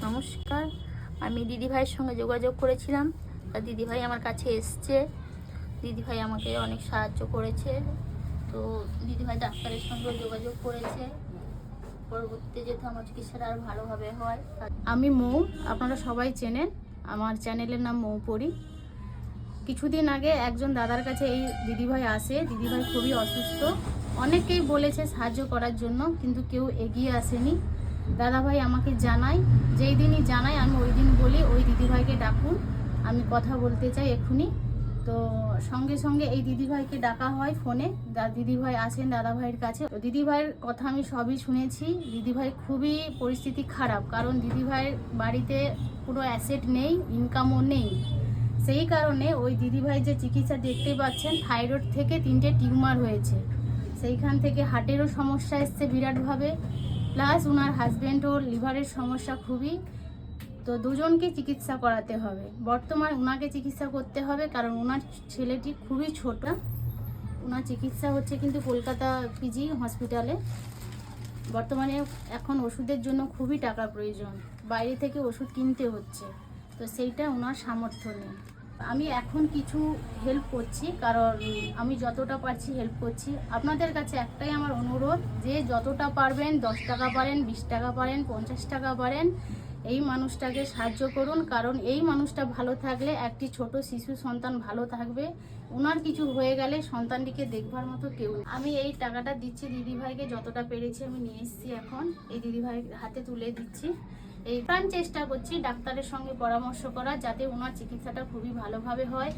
নমস্কার। আমি দিদিভাইয়ের সঙ্গে যোগাযোগ করেছিলাম, তা দিদিভাই আমার কাছে এসছে। দিদিভাই আমাকে অনেক সাহায্য করেছে। তো দিদিভাই ডাক্তারের সঙ্গে যোগাযোগ করেছে, পরবর্তীতে যেহেতু আমার চিকিৎসাটা আর ভালোভাবে হয়। আমি মৌ, আপনারা সবাই চেনেন, আমার চ্যানেলের নাম মৌ পরি। কিছুদিন আগে একজন দাদার কাছে এই দিদিভাই আসে। দিদিভাই খুবই অসুস্থ, অনেকেই বলেছে সাহায্য করার জন্য, কিন্তু কেউ এগিয়ে আসেনি। দাদাভাই আমাকে জানায়, যেই দিনই জানায় আমি ওই দিন বলি ওই দিদিভাইকে ডাকুন, আমি কথা বলতে চাই এক্ষুনি। তো সঙ্গে সঙ্গে এই দিদিভাইকে ডাকা হয় ফোনে। দিদিভাই আসেন দাদাভাইয়ের কাছে। তো দিদিভাইয়ের কথা আমি সবই শুনেছি। দিদিভাই খুবই পরিস্থিতি খারাপ, কারণ দিদিভাইয়ের বাড়িতে কোনো অ্যাসেট নেই, ইনকামও নেই। সেই কারণে ওই দিদিভাই যে চিকিৎসা দেখতে পাচ্ছেন, থাইরয়েড থেকে 3টে টিউমার হয়েছে, সেইখান থেকে হার্টেরও সমস্যা এসছে বিরাটভাবে, প্লাস ওনার হাজব্যান্ডও লিভারের সমস্যা খুবই। তো দুজনকে চিকিৎসা করাতে হবে। বর্তমানে ওনাকে চিকিৎসা করতে হবে, কারণ ওনার ছেলেটি খুবই ছোট। ওনার চিকিৎসা হচ্ছে কিন্তু কলকাতা পিজি হসপিটালে। বর্তমানে এখন ওষুধের জন্য খুবই টাকার প্রয়োজন, বাইরে থেকে ওষুধ কিনতে হচ্ছে, তো সেইটা ওনার সামর্থ্য নেই। আমি এখন কিছু হেল্প করছি, কারণ আমি যতটা পারছি হেল্প করছি। আপনাদের কাছে একটাই আমার অনুরোধ, যে যতটা পারবেন, 10 টাকা পারেন, 20 টাকা পারেন, 50 টাকা পারেন, এই মানুষটাকে সাহায্য করুন। কারণ এই মানুষটা ভালো থাকলে একটি ছোট শিশু সন্তান ভালো থাকবে। ওনার কিছু হয়ে গেলে সন্তানটিকে দেখবার মতো কেউ নেই। আমি এই টাকাটা দিচ্ছি দিদিভাইকে, যতটা পেরেছি আমি নিয়ে এসেছি, এখন এই দিদিভাই হাতে তুলে দিচ্ছি। এই প্রাণ চেষ্টা করছি ডাক্তারের সঙ্গে পরামর্শ করা, যাতে ওনার চিকিৎসাটা খুবই ভালোভাবে হয়।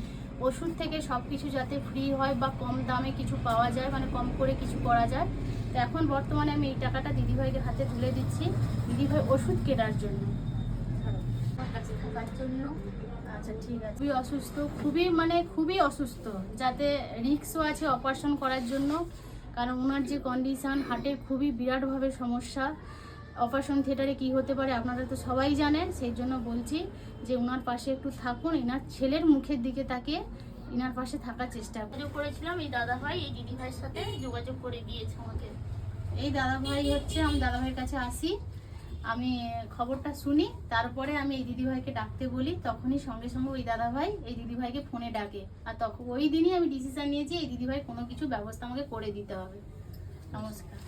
ওষুধ থেকে সব কিছু যাতে ফ্রি হয় বা কম দামে কিছু পাওয়া যায়, মানে কম করে কিছু করা যায়। তো এখন বর্তমানে আমি এই টাকাটা দিদিভাইকে হাতে তুলে দিচ্ছি, দিদিভাই ওষুধ কেনার জন্য, আমার কাছে থাকার জন্য। আচ্ছা ঠিক আছে। খুবই অসুস্থ, খুবই অসুস্থ, যাতে রিস্কও আছে অপারেশন করার জন্য, কারণ ওনার যে কন্ডিশন, হার্টের খুবই বিরাটভাবে সমস্যা। অপারেশন থিয়েটারে কি হতে পারে আপনারা তো সবাই জানেন। সেই জন্য বলছি যে ওনার পাশে একটু থাকুন, এনার ছেলের মুখের দিকে তাকিয়ে এনার পাশে থাকার চেষ্টা করুন। যোগাযোগ করেছিলাম, এই দাদাভাই এই দিদিভাইয়ের সাথে যোগাযোগ করে দিয়েছে আমাকে। এই দাদাভাই হচ্ছে, আমি দাদাভাইয়ের কাছে আসি, আমি খবরটা শুনি, তারপরে আমি এই দিদিভাইকে ডাকতে বলি, তখনই সঙ্গে সঙ্গে ওই দাদাভাই এই দিদিভাইকে ফোনে ডাকে। আর তখন ওই দিনই আমি ডিসিশন নিয়েছি এই দিদিভাই কোনো কিছু ব্যবস্থা আমাকে করে দিতে হবে। নমস্কার।